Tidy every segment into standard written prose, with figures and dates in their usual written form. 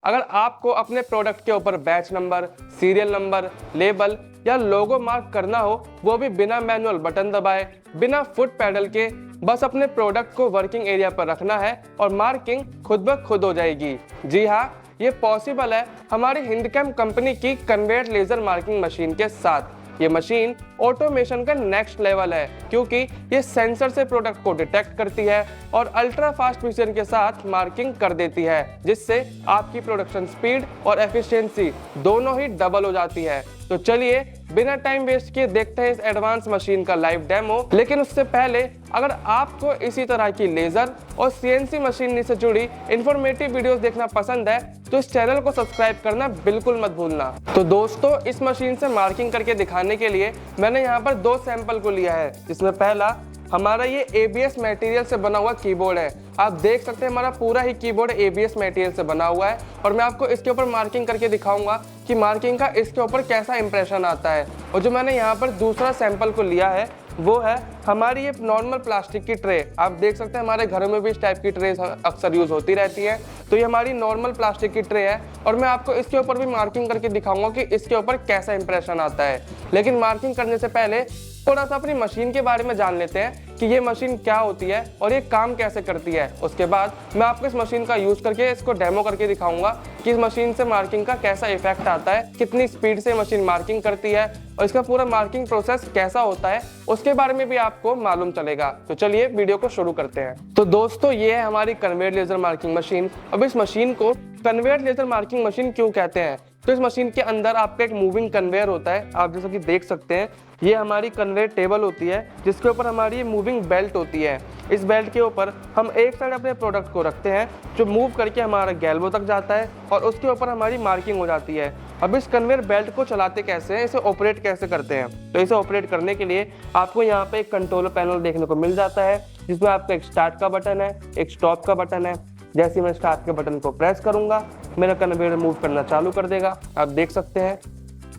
अगर आपको अपने प्रोडक्ट के ऊपर batch number, serial number, label या लोगो मार्क करना हो, वो भी बिना मैनुअल बटन दबाए, बिना फुट पैडल के, बस अपने प्रोडक्ट को वर्किंग एरिया पर रखना है और मार्किंग खुद ब खुद हो जाएगी। जी हाँ, ये पॉसिबल है हमारी हिंदकेम कंपनी की कन्वेयर लेजर मार्किंग मशीन के साथ। ये मशीन ऑटोमेशन का नेक्स्ट लेवल है, क्योंकि ये सेंसर से प्रोडक्ट को डिटेक्ट करती है और अल्ट्रा फास्ट प्रिसीजन के साथ मार्किंग कर देती है, जिससे आपकी प्रोडक्शन स्पीड और एफिशिएंसी दोनों ही डबल हो जाती है। तो चलिए बिना टाइम वेस्ट किए देखते हैं इस एडवांस मशीन का लाइव डेमो। लेकिन उससे पहले अगर आपको इसी तरह की लेजर और सीएनसी मशीनरी से जुड़ी इंफॉर्मेटिव वीडियोस देखना पसंद है तो इस चैनल को सब्सक्राइब करना बिल्कुल मत भूलना। तो दोस्तों, इस मशीन से मार्किंग करके दिखाने के लिए मैंने यहाँ पर 2 सैंपल को लिया है, जिसमें पहला हमारा ये एबीएस मटेरियल से बना हुआ कीबोर्ड है। आप देख सकते हैं हमारा पूरा ही कीबोर्ड एबीएस मटेरियल से बना हुआ है और मैं आपको इसके ऊपर मार्किंग करके दिखाऊंगा कि मार्किंग का इसके ऊपर कैसा इंप्रेशन आता है। और जो मैंने यहाँ पर दूसरा सैंपल को लिया है वो है हमारी ये नॉर्मल प्लास्टिक की ट्रे। आप देख सकते हैं हमारे घरों में भी इस टाइप की ट्रे अक्सर यूज होती रहती है। तो ये हमारी नॉर्मल प्लास्टिक की ट्रे है और मैं आपको इसके ऊपर भी मार्किंग करके दिखाऊंगा कि इसके ऊपर कैसा इंप्रेशन आता है। लेकिन मार्किंग करने से पहले थोड़ा सा अपनी मशीन के बारे में जान लेते हैं कि ये मशीन क्या होती है और ये काम कैसे करती है। उसके बाद मैं आपको इस मशीन का यूज करके इसको डेमो करके दिखाऊंगा कि इस मशीन से मार्किंग का कैसा इफेक्ट आता है, कितनी स्पीड से मशीन मार्किंग करती है और इसका पूरा मार्किंग प्रोसेस कैसा होता है, उसके बारे में भी आपको मालूम चलेगा। तो चलिए वीडियो को शुरू करते हैं। तो दोस्तों, ये है हमारी कन्वेयर लेजर मार्किंग मशीन। अब इस मशीन को कन्वेयर लेजर मार्किंग मशीन क्यों कहते हैं? तो इस मशीन के अंदर आपका एक मूविंग कन्वेयर होता है। आप जैसा कि देख सकते हैं ये हमारी कन्वेयर टेबल होती है, जिसके ऊपर हमारी मूविंग बेल्ट होती है। इस बेल्ट के ऊपर हम एक साइड अपने प्रोडक्ट को रखते हैं जो मूव करके हमारा गैल्वो तक जाता है और उसके ऊपर हमारी मार्किंग हो जाती है। अब इस कन्वेयर बेल्ट को चलाते कैसे हैं, इसे ऑपरेट कैसे करते हैं? तो इसे ऑपरेट करने के लिए आपको यहाँ पे एक कंट्रोलर पैनल देखने को मिल जाता है, जिसमें आपका एक स्टार्ट का बटन है, एक स्टॉप का बटन है। जैसे मैं स्टार्ट के बटन को प्रेस करूंगा मेरा कन्वेयर मूव करना चालू कर देगा। आप देख सकते हैं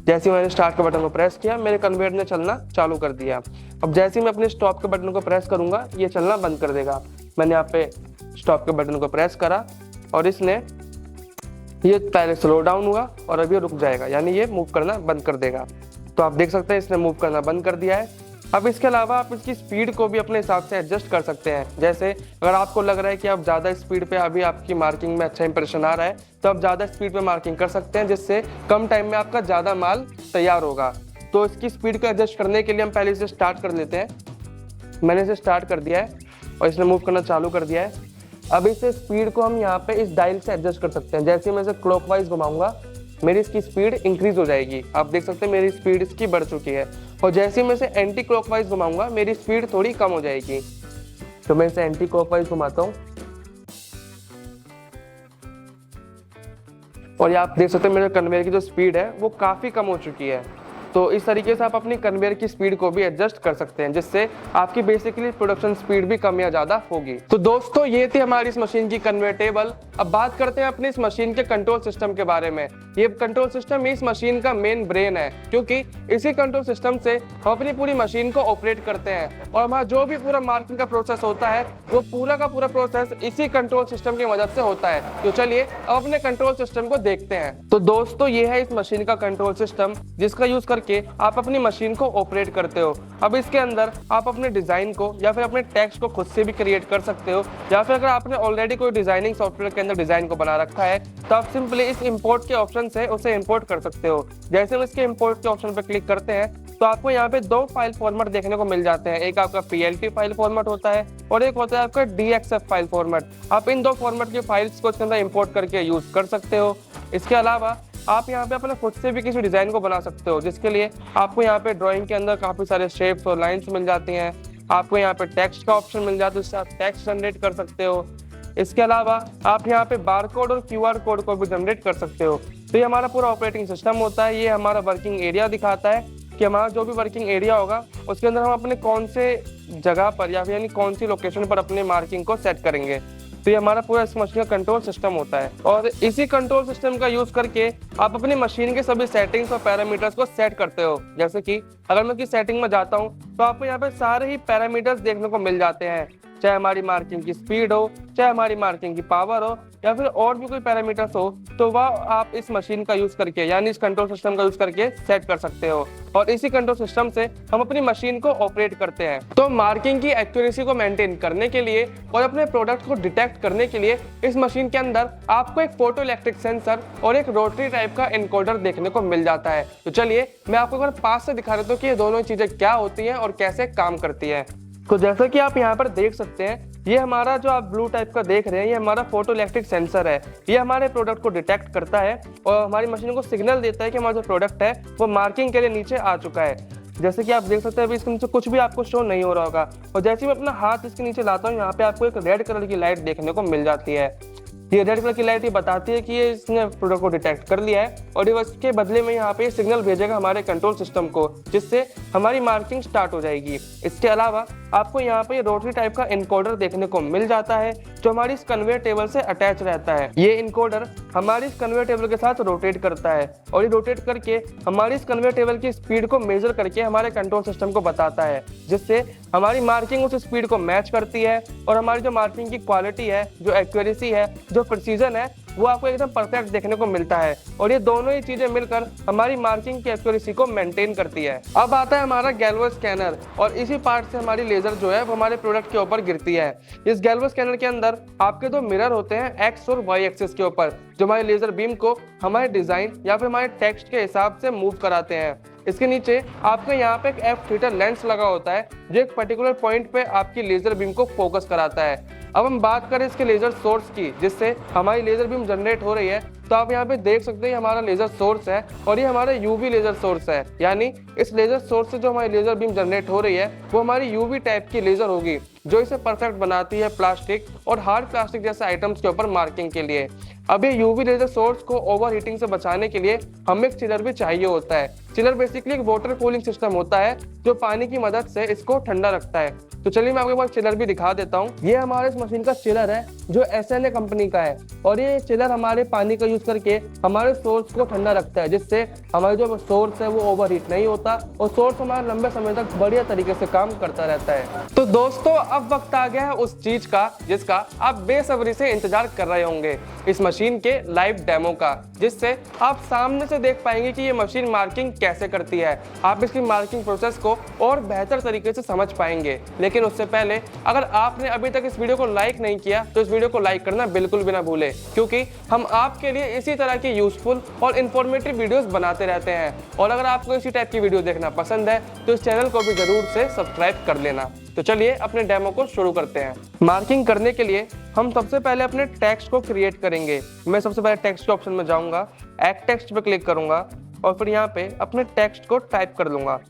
जैसे मैंने स्टार्ट के बटन को प्रेस किया मेरे कन्वेयर ने चलना चालू कर दिया। अब जैसे मैं अपने स्टॉप के बटन को प्रेस करूंगा ये चलना बंद कर देगा। मैंने यहाँ पे स्टॉप के बटन को प्रेस करा और इसने ये पहले स्लो डाउन हुआ और अब ये रुक जाएगा, यानी ये मूव करना बंद कर देगा। तो आप देख सकते हैं इसने मूव करना बंद कर दिया है। अब इसके अलावा आप इसकी स्पीड को भी अपने हिसाब से एडजस्ट कर सकते हैं। जैसे अगर आपको लग रहा है कि आप ज़्यादा स्पीड पे अभी आपकी मार्किंग में अच्छा इंप्रेशन आ रहा है तो आप ज़्यादा स्पीड पे मार्किंग कर सकते हैं, जिससे कम टाइम में आपका ज़्यादा माल तैयार होगा। तो इसकी स्पीड को एडजस्ट करने के लिए हम पहले इसे स्टार्ट कर लेते हैं। मैंने इसे स्टार्ट कर दिया है और इसने मूव करना चालू कर दिया है। अब इसे स्पीड को हम यहाँ पे इस डायल से एडजस्ट कर सकते हैं। जैसे मैं इसे क्लॉकवाइज घुमाऊंगा मेरी इसकी स्पीड इंक्रीज हो जाएगी। आप देख सकते हैं मेरी स्पीड इसकी बढ़ चुकी है। और जैसे मैं इसे एंटी क्लॉकवाइज घुमाऊंगा मेरी स्पीड थोड़ी कम हो जाएगी। तो मैं इसे एंटी क्लॉकवाइज घुमाता हूँ और ये आप देख सकते हैं मेरे कन्वेयर की जो स्पीड है वो काफ़ी कम हो चुकी है। तो इस तरीके से आप अपनी कन्वेयर की स्पीड को भी एडजस्ट कर सकते हैं, जिससे आपकी बेसिकली प्रोडक्शन स्पीड भी कम या ज़्यादा होगी। तो दोस्तों, ये थी हमारी इस मशीन की कन्वेयर टेबल। अब बात करते हैं अपनी इस मशीन के कंट्रोल सिस्टम के बारे में। ये कंट्रोल सिस्टम इस मशीन का मेन ब्रेन है, क्योंकि इसी कंट्रोल सिस्टम से हम अपनी पूरी मशीन को ऑपरेट करते हैं और हमारा जो भी पूरा मार्किंग का प्रोसेस होता है वो पूरा का पूरा प्रोसेस इसी कंट्रोल सिस्टम की मदद से होता है। तो चलिए अब अपने कंट्रोल सिस्टम को देखते हैं। तो दोस्तों, ये है इस मशीन का कंट्रोल सिस्टम, जिसका यूज करके आप अपनी मशीन को ऑपरेट करते हो। अब इसके अंदर आप अपने डिजाइन को या फिर अपने टेक्स्ट को खुद से भी क्रिएट कर सकते हो, या फिर अगर आपने ऑलरेडी कोई डिजाइनिंग सॉफ्टवेयर के अंदर डिजाइन को बना रखा है तो आप सिंपली इस इंपोर्ट के ऑप्शन से उसे इंपोर्ट कर सकते हो। जैसे हम इसके इंपोर्ट के ऑप्शन पर क्लिक करते हैं तो आपको यहाँ पे 2 फाइल फॉर्मेट देखने को मिल जाते हैं। एक आपका PLT फाइल फॉर्मेट होता है और एक होता है आपका DXF फाइल फॉर्मेट। आप इन 2 फॉर्मेट की फाइल्स को इसके अंदर इंपोर्ट करके यूज कर सकते हो। इसके अलावा आप यहाँ पे अपने खुद से भी किसी डिजाइन को बना सकते हो, जिसके लिए आपको यहाँ पे ड्राइंग के अंदर काफी सारे शेप्स और लाइंस मिल जाती हैं। आपको यहाँ पे टेक्स्ट का ऑप्शन मिल जाता है, जिससे आप टेक्स्ट जनरेट कर सकते हो। इसके अलावा आप यहाँ पे बारकोड और QR कोड को भी जनरेट कर सकते हो। तो ये हमारा पूरा ऑपरेटिंग सिस्टम होता है। ये हमारा वर्किंग एरिया दिखाता है कि हमारा जो भी वर्किंग एरिया होगा उसके अंदर हम अपने कौन से जगह पर या फिर यानी कौन सी लोकेशन पर अपने मार्किंग को सेट करेंगे। तो ये हमारा पूरा इस मशीन का कंट्रोल सिस्टम होता है और इसी कंट्रोल सिस्टम का यूज करके आप अपनी मशीन के सभी सेटिंग्स और पैरामीटर्स को सेट करते हो। जैसे कि अगर मैं किसी सेटिंग में जाता हूँ तो आपको यहाँ पे सारे ही पैरामीटर्स देखने को मिल जाते हैं। चाहे हमारी मार्किंग की स्पीड हो, चाहे हमारी मार्किंग की पावर हो, या फिर और भी कोई पैरामीटर्स हो, तो वह आप इस मशीन का यूज करके यानी इस कंट्रोल सिस्टम का यूज करके सेट कर सकते हो। और इसी कंट्रोल सिस्टम से हम अपनी मशीन को ऑपरेट करते हैं। तो मार्किंग की एक्यूरेसी को मेंटेन करने के लिए और अपने प्रोडक्ट को डिटेक्ट करने के लिए इस मशीन के अंदर आपको एक फोटो इलेक्ट्रिक सेंसर और एक रोटरी टाइप का एनकोडर देखने को मिल जाता है। तो चलिए मैं आपको एक बार पास से दिखा देता हूँ कि ये दोनों चीजें क्या होती हैं और कैसे काम करती है। तो जैसा कि आप यहाँ पर देख सकते हैं, ये हमारा जो आप ब्लू टाइप का देख रहे हैं, ये हमारा फोटो इलेक्ट्रिक सेंसर है। ये हमारे प्रोडक्ट को डिटेक्ट करता है और हमारी मशीन को सिग्नल देता है कि हमारा जो प्रोडक्ट है वो मार्किंग के लिए नीचे आ चुका है। जैसे कि आप देख सकते हैं अभी इसके नीचे कुछ भी आपको शो नहीं हो रहा होगा, और जैसे ही मैं अपना हाथ इसके नीचे लाता हूँ, यहाँ पे आपको एक रेड कलर की लाइट देखने को मिल जाती है। ये रेड कलर की लाइट ये बताती है कि ये इसने प्रोडक्ट को डिटेक्ट कर लिया है और ये उसके बदले में यहाँ पे सिग्नल भेजेगा हमारे कंट्रोल सिस्टम को, जिससे हमारी मार्किंग स्टार्ट हो जाएगी। इसके अलावा आपको यहाँ पे रोटरी टाइप का इनकोडर देखने को मिल जाता है जो हमारी इस कन्वेयर टेबल से अटैच रहता है। ये इनकोडर हमारी इस कन्वेयर टेबल के साथ रोटेट करता है और ये रोटेट करके हमारी इस कन्वेयर टेबल की स्पीड को मेजर करके हमारे कंट्रोल सिस्टम को बताता है, जिससे हमारी मार्किंग उस स्पीड को मैच करती है और हमारी जो मार्किंग की क्वालिटी है, जो एक्यूरेसी है, जो प्रिसीजन है, वो आपको एकदम परफेक्ट देखने को मिलता है। और ये दोनों ही चीजें मिलकर हमारी मार्किंग की एक्यूरेसी को मेंटेन करती है। अब आता है हमारा गैल्वो स्कैनर, और इसी पार्ट से हमारी लेजर जो है वो हमारे प्रोडक्ट के ऊपर गिरती है। इस गैल्वो स्कैनर के अंदर आपके दो मिरर होते हैं एक्स और वाई एक्सिस के ऊपर, जो हमारे लेजर बीम को हमारे डिजाइन या फिर हमारे टेक्स्ट के हिसाब से मूव कराते हैं। इसके नीचे आपके यहाँ पे एक एफ थीटा लेंस लगा होता है जो एक पर्टिकुलर पॉइंट पे आपकी लेजर बीम को फोकस कराता है। अब हम बात करें इसके लेजर सोर्स की, जिससे हमारी लेजर बीम जनरेट हो रही है, तो आप यहाँ पे देख सकते हैं हमारा लेजर सोर्स है और ये हमारा यूवी लेजर सोर्स है। यानी इस लेजर सोर्स से जो हमारी लेजर बीम जनरेट हो रही है वो हमारी यूवी टाइप की लेजर होगी, जो इसे परफेक्ट बनाती है प्लास्टिक और हार्ड प्लास्टिक जैसे आइटम्स के ऊपर मार्किंग के लिए। अब ये यूवी लेजर सोर्स को ओवर हीटिंग से बचाने के लिए हमें एक चिलर भी चाहिए होता है। चिलर बेसिकली एक वाटर कूलिंग सिस्टम होता है जो पानी की मदद से इसको ठंडा रखता है। तो चलिए मैं आपको एक बार चिलर भी दिखा देता हूँ। ये हमारे इस मशीन का चिलर है जो SNA कंपनी का है, और ये चिलर हमारे पानी का यूज करके हमारे सोर्स को ठंडा रखता है, जिससे हमारा जो सोर्स है वो ओवर हीट नहीं होता और सोर्स हमारा लंबे समय तक बढ़िया तरीके से काम करता रहता है। तो दोस्तों अब वक्त आ गया है उस चीज का जिसका आप बेसब्री से इंतजार कर रहे होंगे, इस मशीन के लाइव डेमो का, जिससे आप सामने से देख पाएंगे कि ये मशीन मार्किंग कैसे करती है। आप इसकी मार्किंग प्रोसेस को और बेहतर तरीके से समझ पाएंगे। लेकिन उससे पहले अगर आपने अभी तक इस वीडियो को लाइक नहीं किया तो इस वीडियो को लाइक करना बिल्कुल भी ना भूले, क्योंकि हम आपके लिए इसी तरह की यूजफुल और इन्फॉर्मेटिव वीडियोस बनाते रहते हैं। और अगर आपको इसी टाइप की वीडियो देखना पसंद है तो इस चैनल को भी जरूर से सब्सक्राइब कर लेना। तो चलिए अपने डेमो को शुरू करते हैं। मार्किंग करने के लिए हम सबसे पहले अपने टेक्स्ट को क्रिएट करेंगे। मैं सबसे पहले टेक्स्ट के ऑप्शन में जाऊंगा, एड टेक्स्ट पे क्लिक करूंगा और फिर यहाँ पे अपने टेक्स्ट को टाइप कर लूंगा।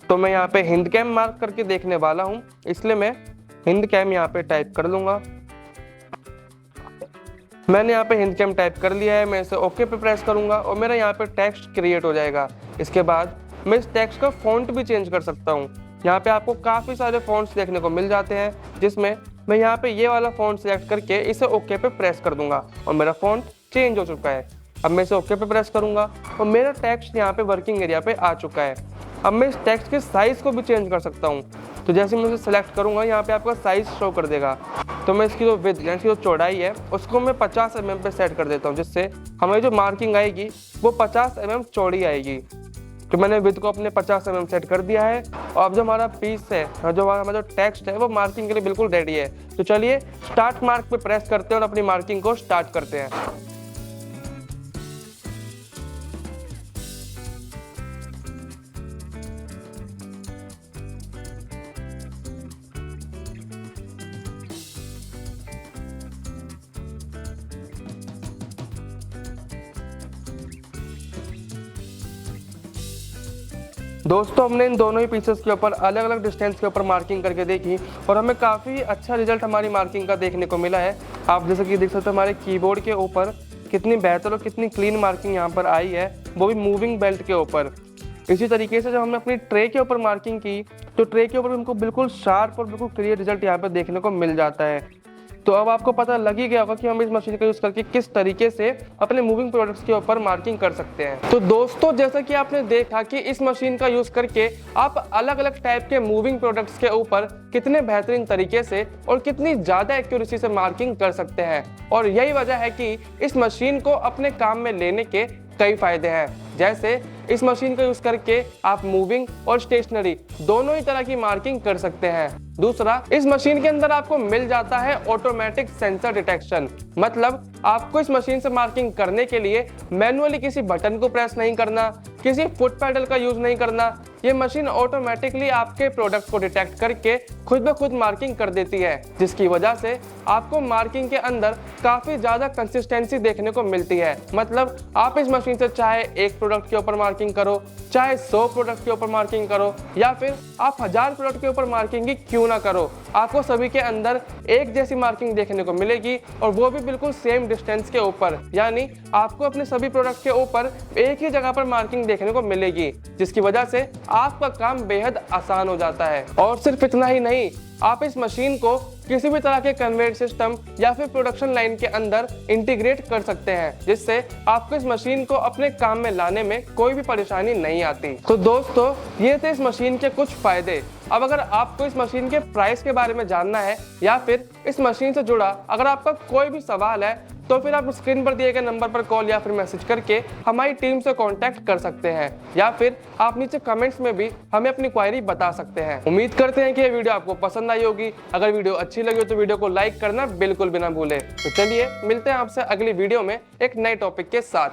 तो मैं यहाँ पे हिंद कैम मार्क करके देखने वाला हूँ, इसलिए मैं हिंद कैम यहाँ पे टाइप कर लूंगा। मैंने यहाँ पे हिंद कैम टाइप कर लिया है। मैं इसे ओके पे प्रेस करूंगा और मेरा यहाँ पे टेक्स्ट क्रिएट हो जाएगा। इसके बाद मैं इस टेक्स्ट का फॉन्ट भी चेंज कर सकता हूँ। यहाँ पे आपको काफ़ी सारे फॉन्ट्स देखने को मिल जाते हैं, जिसमें मैं यहाँ पे ये वाला फॉन्ट सेलेक्ट करके इसे ओके पे प्रेस कर दूंगा और मेरा फॉन्ट चेंज हो चुका है। अब मैं इसे ओके पे प्रेस करूंगा और मेरा टेक्स्ट यहाँ पे वर्किंग एरिया पे आ चुका है। अब मैं इस टेक्स्ट के साइज को भी चेंज कर सकता हूँ। तो जैसे मैं इसे सेलेक्ट करूंगा, यहाँ पे आपका साइज शो कर देगा। तो मैं इसकी जो विड्थ यानी इसकी जो चौड़ाई है उसको मैं 50 mm पे सेट कर देता हूँ, जिससे हमारी जो मार्किंग आएगी वो 50 mm चौड़ी आएगी। तो मैंने विड्थ को अपने 50 mm सेट कर दिया है और अब जो हमारा पीस है, जो हमारा जो टेक्स्ट है वो मार्किंग के लिए बिल्कुल रेडी है। तो चलिए स्टार्ट मार्क पे प्रेस करते हैं और अपनी मार्किंग को स्टार्ट करते हैं। दोस्तों हमने इन दोनों ही पीसेस के ऊपर अलग अलग डिस्टेंस के ऊपर मार्किंग करके देखी और हमें काफ़ी अच्छा रिजल्ट हमारी मार्किंग का देखने को मिला है। आप जैसे कि देख सकते हो हमारे कीबोर्ड के ऊपर कितनी बेहतर और कितनी क्लीन मार्किंग यहाँ पर आई है, वो भी मूविंग बेल्ट के ऊपर। इसी तरीके से जब हमने अपनी ट्रे के ऊपर मार्किंग की तो ट्रे के ऊपर हमको बिल्कुल शार्प और बिल्कुल क्लियर रिजल्ट यहाँ पर देखने को मिल जाता है। तो अब आपको पता लग ही गया होगा कि हम इस मशीन का यूज करके किस तरीके से अपने मूविंग प्रोडक्ट्स के ऊपर मार्किंग कर सकते हैं। तो दोस्तों, जैसा कि आपने देखा कि इस मशीन का यूज करके आप अलग अलग टाइप के मूविंग प्रोडक्ट्स के ऊपर कितने बेहतरीन तरीके से और कितनी ज्यादा एक्यूरेसी से मार्किंग कर सकते हैं। और यही वजह है कि इस मशीन को अपने काम में लेने के कई फायदे हैं। जैसे इस मशीन का यूज करके आप मूविंग और स्टेशनरी दोनों ही तरह की मार्किंग कर सकते हैं। दूसरा, इस मशीन के अंदर आपको मिल जाता है ऑटोमेटिक सेंसर डिटेक्शन, मतलब आपको इस मशीन से मार्किंग करने के लिए मैन्युअली किसी बटन को प्रेस नहीं करना, किसी फुट पैडल का यूज नहीं करना। ये मशीन ऑटोमेटिकली आपके प्रोडक्ट को डिटेक्ट करके खुद ब खुद मार्किंग कर देती है, जिसकी वजह से आपको मार्किंग के अंदर काफी ज्यादा कंसिस्टेंसी देखने को मिलती है। मतलब आप इस मशीन से चाहे एक प्रोडक्ट के ऊपर मार्किंग करो, चाहे 100 प्रोडक्ट के ऊपर मार्किंग करो, या फिर आप 1000 प्रोडक्ट के ऊपर मार्किंग ही क्यों ना करो, आपको सभी के अंदर एक जैसी मार्किंग देखने को मिलेगी, और वो भी बिल्कुल सेम डिस्टेंस के ऊपर। यानी आपको अपने सभी प्रोडक्ट के ऊपर एक ही जगह पर मार्किंग देखने को मिलेगी, जिसकी वजह से आपका काम बेहद आसान हो जाता है। और सिर्फ इतना ही नहीं, आप इस मशीन को किसी भी तरह के कन्वेयर सिस्टम या फिर प्रोडक्शन लाइन के अंदर इंटीग्रेट कर सकते हैं, जिससे आपको इस मशीन को अपने काम में लाने में कोई भी परेशानी नहीं आती। तो दोस्तों, ये थे इस मशीन के कुछ फायदे। अब अगर आपको इस मशीन के प्राइस के बारे में जानना है या फिर इस मशीन से जुड़ा अगर आपका कोई भी सवाल है, तो फिर आप स्क्रीन पर दिए गए नंबर पर कॉल या फिर मैसेज करके हमारी टीम से कांटेक्ट कर सकते हैं, या फिर आप नीचे कमेंट्स में भी हमें अपनी क्वायरी बता सकते हैं। उम्मीद करते हैं कि ये वीडियो आपको पसंद आई होगी। अगर वीडियो अच्छी लगी हो तो वीडियो को लाइक करना बिल्कुल भी ना भूलें। तो चलिए मिलते हैं आपसे अगली वीडियो में एक नए टॉपिक के साथ।